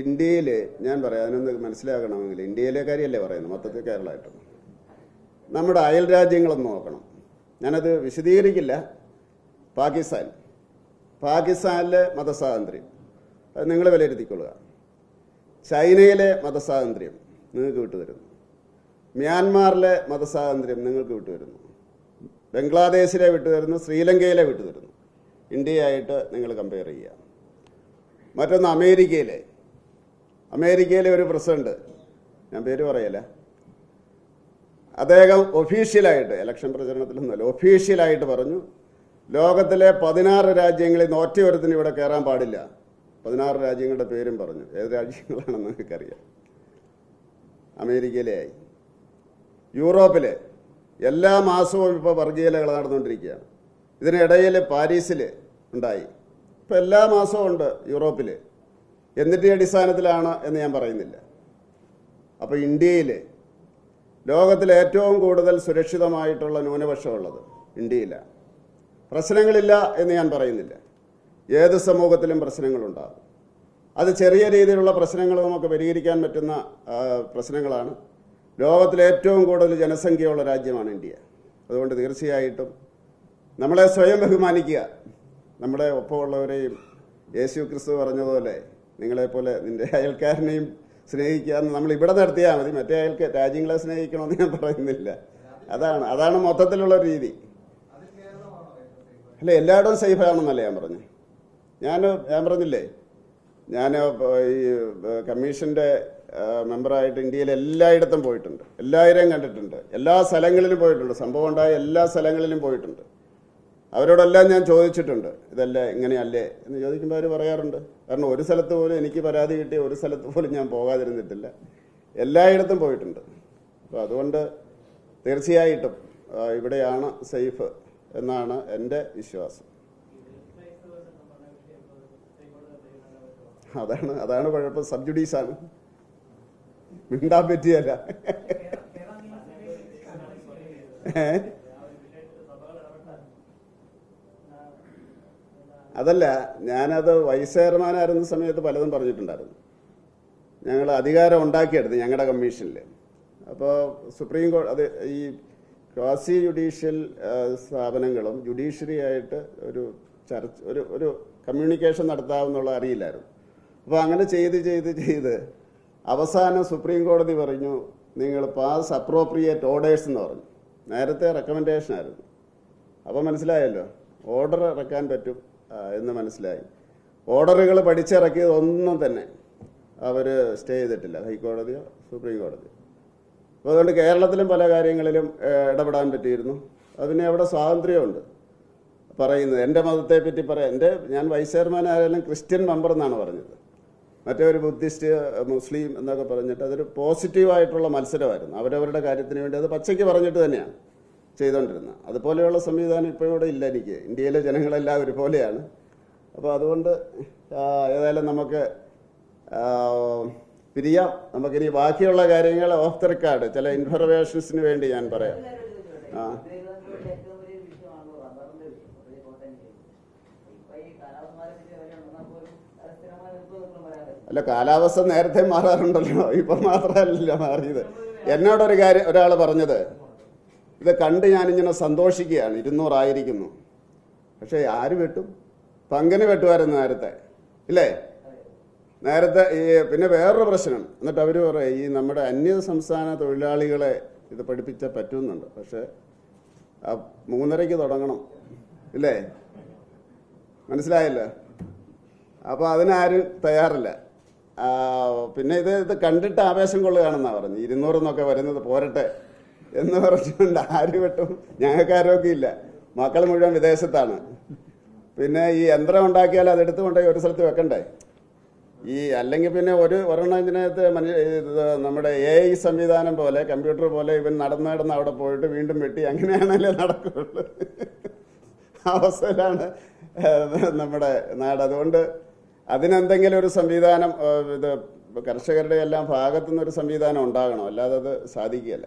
ഇന്ത്യയിൽ ഞാൻ പറയാം, അതിനൊന്ന് മനസ്സിലാക്കണമെങ്കിൽ ഇന്ത്യയിലെ കാര്യമല്ലേ പറയുന്നത്, മൊത്തത്തിൽ കേരളമായിട്ട് നമ്മുടെ അയൽ രാജ്യങ്ങളൊന്ന് നോക്കണം. ഞാനത് വിശദീകരിക്കില്ല. പാകിസ്ഥാനിലെ മതസ്വാതന്ത്ര്യം അത് നിങ്ങൾ വിലയിരുത്തിക്കൊള്ളുക. ചൈനയിലെ മതസ്വാതന്ത്ര്യം നിങ്ങൾക്ക് വിട്ടുതരുന്നു. മ്യാൻമാറിലെ മതസ്വാതന്ത്ര്യം നിങ്ങൾക്ക് വിട്ടുതരുന്നു. ബംഗ്ലാദേശിലെ വിട്ടുതരുന്നു. ശ്രീലങ്കയിലെ വിട്ടുതരുന്നു. ഇന്ത്യയായിട്ട് നിങ്ങൾ കമ്പയർ ചെയ്യുക. മറ്റൊന്ന് അമേരിക്കയിലെ ഒരു പ്രസിഡന്റ്, ഞാൻ പേര് പറയല്ല, അദ്ദേഹം ഒഫീഷ്യലായിട്ട്, ഇലക്ഷൻ പ്രചരണത്തിലൊന്നുമല്ല, ഒഫീഷ്യലായിട്ട് പറഞ്ഞു ലോകത്തിലെ 16 രാജ്യങ്ങളിൽ നിന്ന് ഒറ്റയൊരുത്തിന് ഇവിടെ കയറാൻ പാടില്ല. 16 രാജ്യങ്ങളുടെ പേരും പറഞ്ഞു. ഏത് രാജ്യങ്ങളാണെന്ന് നിങ്ങൾക്കറിയാം. അമേരിക്കയിലെ ആയി. യൂറോപ്പിലെ എല്ലാ മാസവും ഇപ്പോൾ വർഗീയതകൾ നടന്നുകൊണ്ടിരിക്കുകയാണ്. ഇതിനിടയിൽ പാരീസിൽ ഉണ്ടായി. ഇപ്പം എല്ലാ മാസവും ഉണ്ട് യൂറോപ്പിൽ. എന്നിട്ട് അടിസ്ഥാനത്തിലാണ് എന്ന് ഞാൻ പറയുന്നില്ല. അപ്പോൾ ഇന്ത്യയിൽ ലോകത്തിലെ ഏറ്റവും കൂടുതൽ സുരക്ഷിതമായിട്ടുള്ള ന്യൂനപക്ഷമുള്ളത് ഇന്ത്യയിലാണ്. പ്രശ്നങ്ങളില്ല എന്ന് ഞാൻ പറയുന്നില്ല. ഏത് സമൂഹത്തിലും പ്രശ്നങ്ങളുണ്ടാകും. അത് ചെറിയ രീതിയിലുള്ള പ്രശ്നങ്ങൾ നമുക്ക് പരിഹരിക്കാൻ പറ്റുന്ന പ്രശ്നങ്ങളാണ്. ലോകത്തിലെ ഏറ്റവും കൂടുതൽ ജനസംഖ്യയുള്ള രാജ്യമാണ് ഇന്ത്യ. അതുകൊണ്ട് തീർച്ചയായിട്ടും നമ്മളെ സ്വയം ബഹുമാനിക്കുക. നമ്മുടെ ഒപ്പമുള്ളവരെയും യേശു ക്രിസ്തു പറഞ്ഞതുപോലെ നിങ്ങളെപ്പോലെ നിന്റെ അയൽക്കാരനെയും സ്നേഹിക്കുക എന്ന് നമ്മൾ ഇവിടെ നടത്തിയാൽ മതി. മറ്റേ രാജ്യങ്ങളെ സ്നേഹിക്കണമെന്ന് ഞാൻ പറയുന്നില്ല. അതാണ് മൊത്തത്തിലുള്ള രീതി. അല്ല, എല്ലായിടവും സേഫാണെന്നല്ല ഞാൻ പറഞ്ഞു. ഞാൻ പറഞ്ഞില്ലേ, ഞാൻ ഈ കമ്മീഷൻ്റെ മെമ്പറായിട്ട് ഇന്ത്യയിൽ എല്ലായിടത്തും പോയിട്ടുണ്ട്. എല്ലാവരെയും കണ്ടിട്ടുണ്ട്. എല്ലാ സ്ഥലങ്ങളിലും പോയിട്ടുണ്ട്. സംഭവം ഉണ്ടായ എല്ലാ സ്ഥലങ്ങളിലും പോയിട്ടുണ്ട്. അവരോടെല്ലാം ഞാൻ ചോദിച്ചിട്ടുണ്ട്, ഇതല്ലേ ഇങ്ങനെയല്ലേ എന്ന് ചോദിക്കുമ്പോൾ അവർ പറയാറുണ്ട്. കാരണം ഒരു സ്ഥലത്ത് പോലും എനിക്ക് പരാതി കിട്ടിയ ഒരു സ്ഥലത്ത് പോലും ഞാൻ പോകാതിരുന്നിട്ടില്ല. എല്ലായിടത്തും പോയിട്ടുണ്ട്. അപ്പോൾ അതുകൊണ്ട് തീർച്ചയായിട്ടും ഇവിടെയാണ് സേഫ് എന്നാണ് എൻ്റെ വിശ്വാസം. അതാണ് കുഴപ്പം. സബ്ജുഡീസാണ്, മിണ്ടാൻ പറ്റിയല്ല. അതല്ല, ഞാനത് വൈസ് ചെയർമാനായിരുന്ന സമയത്ത് പലതും പറഞ്ഞിട്ടുണ്ടായിരുന്നു. ഞങ്ങൾ അധികാരം ഉണ്ടാക്കിയെടുത്ത് ഞങ്ങളുടെ കമ്മീഷനിൽ. അപ്പോൾ സുപ്രീം കോടതി, അത് ഈ ക്വാസി ജുഡീഷ്യൽ സ്ഥാപനങ്ങളും ജുഡീഷ്യറി ആയിട്ട് ഒരു കമ്മ്യൂണിക്കേഷൻ നടത്താമെന്നുള്ള അറിയില്ലായിരുന്നു. അപ്പോൾ അങ്ങനെ ചെയ്ത് അവസാനം സുപ്രീം കോടതി പറഞ്ഞു, നിങ്ങൾ പാസ് അപ്രോപ്രിയേറ്റ് ഓർഡേഴ്സ് എന്ന് പറഞ്ഞു. നേരത്തെ റെക്കമെൻഡേഷൻ ആയിരുന്നു. അപ്പോൾ മനസ്സിലായല്ലോ, ഓർഡർ ഇറക്കാൻ പറ്റും എന്ന് മനസ്സിലായി. ഓർഡറുകൾ പഠിച്ചിറക്കിയത് ഒന്നും തന്നെ അവർ സ്റ്റേ ചെയ്തിട്ടില്ല, ഹൈക്കോടതിയോ സുപ്രീം കോടതിയോ. അപ്പോൾ അതുകൊണ്ട് കേരളത്തിലും പല കാര്യങ്ങളിലും ഇടപെടാൻ പറ്റിയിരുന്നു. അതിന് അവിടെ സ്വാതന്ത്ര്യമുണ്ട് പറയുന്നത്. എൻ്റെ മതത്തെ പറ്റി പറയാം. ഞാൻ വൈസ് ചെയർമാൻ ആയാലും ക്രിസ്ത്യൻ മെമ്പർ എന്നാണ് പറഞ്ഞത്. മറ്റേ ഒരു ബുദ്ധിസ്റ്റ്, മുസ്ലിം എന്നൊക്കെ പറഞ്ഞിട്ട് അതൊരു പോസിറ്റീവായിട്ടുള്ള മത്സരമായിരുന്നു. അവരവരുടെ കാര്യത്തിന് വേണ്ടി അത് പച്ചയ്ക്ക് പറഞ്ഞിട്ട് തന്നെയാണ് ചെയ്തുകൊണ്ടിരുന്നത്. അതുപോലെയുള്ള സംവിധാനം ഇപ്പോൾ ഇവിടെ ഇല്ല. എനിക്ക് ഇന്ത്യയിലെ ജനങ്ങളെല്ലാം ഒരുപോലെയാണ്. അപ്പോൾ അതുകൊണ്ട് ഏതായാലും നമുക്ക് പിരിയാം. നമുക്കിനി ബാക്കിയുള്ള കാര്യങ്ങൾ ഓഫ് ദ റെക്കോർഡ് ചില ഇൻഫർമേഷൻസിന് വേണ്ടി ഞാൻ പറയാം. അല്ല, കാലാവസ്ഥ നേരത്തെ മാറാറുണ്ടല്ലോ, ഇപ്പം മാത്രമല്ല മാറിയത്. എന്നോടൊരു കാര്യം ഒരാൾ പറഞ്ഞത്, ഇത് കണ്ട് ഞാനിങ്ങനെ സന്തോഷിക്കുകയാണ്, 200 ആയിരിക്കുന്നു. പക്ഷേ ആര് വെട്ടും? പങ്കന് വെട്ടുമായിരുന്നു നേരത്തെ, ഇല്ലേ? നേരത്തെ പിന്നെ വേറൊരു പ്രശ്നം. എന്നിട്ട് അവർ പറയും, ഈ നമ്മുടെ അന്യ സംസ്ഥാന തൊഴിലാളികളെ ഇത് പഠിപ്പിച്ചാൽ പറ്റുന്നുണ്ട്. പക്ഷെ 3:30 തുടങ്ങണം, ഇല്ലേ? മനസ്സിലായല്ലോ? അപ്പോൾ അതിനാരും തയ്യാറില്ല. പിന്നെ ഇത് കണ്ടിട്ട് ആവേശം കൊള്ളുകയാണെന്നാണ് പറഞ്ഞു. 200 എന്നൊക്കെ വരുന്നത് പോരട്ടെ എന്ന് പറഞ്ഞുകൊണ്ട് ആര് വെട്ടും? ഞങ്ങൾക്ക് ആരോഗ്യമില്ല, മക്കൾ മുഴുവൻ വിദേശത്താണ്. പിന്നെ ഈ യന്ത്രം ഉണ്ടാക്കിയാൽ അതെടുത്ത് കൊണ്ടുപോയി ഒരു സ്ഥലത്ത് വെക്കണ്ടേ? അല്ലെങ്കിൽ പിന്നെ ഒരെണ്ണം ഇതിനകത്ത് നമ്മുടെ AI സംവിധാനം പോലെ, കമ്പ്യൂട്ടർ പോലെ ഇവൻ നടന്ന് അവിടെ പോയിട്ട് വീണ്ടും വെട്ടി, അങ്ങനെയാണല്ലേ നടക്കുള്ളൂ. അവസ്ഥയിലാണ് നമ്മുടെ നാട്. അതുകൊണ്ട് അതിനെന്തെങ്കിലും ഒരു സംവിധാനം, ഇത് കർഷകരുടെ എല്ലാം ഭാഗത്തുനിന്നൊരു സംവിധാനം ഉണ്ടാകണം, അല്ലാതെ അത് സാധിക്കുകയല്ല.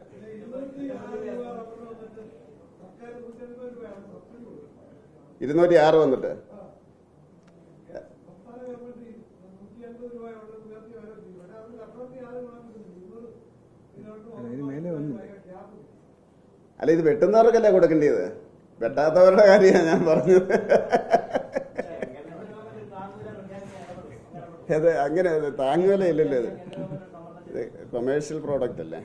206 വന്നിട്ട് ഇത് മേലെ വന്നു. അല്ല, ഇത് വെട്ടുന്നവർക്കല്ലേ കൊടുക്കേണ്ടത്, വെട്ടാത്തവരുടെ കാര്യമാണ് ഞാൻ പറഞ്ഞത്. അതെ, അങ്ങനെ താങ്ങുവില ഇല്ലല്ലോ, ഇത് കൊമേഴ്ഷ്യൽ പ്രോഡക്റ്റ് അല്ലേ.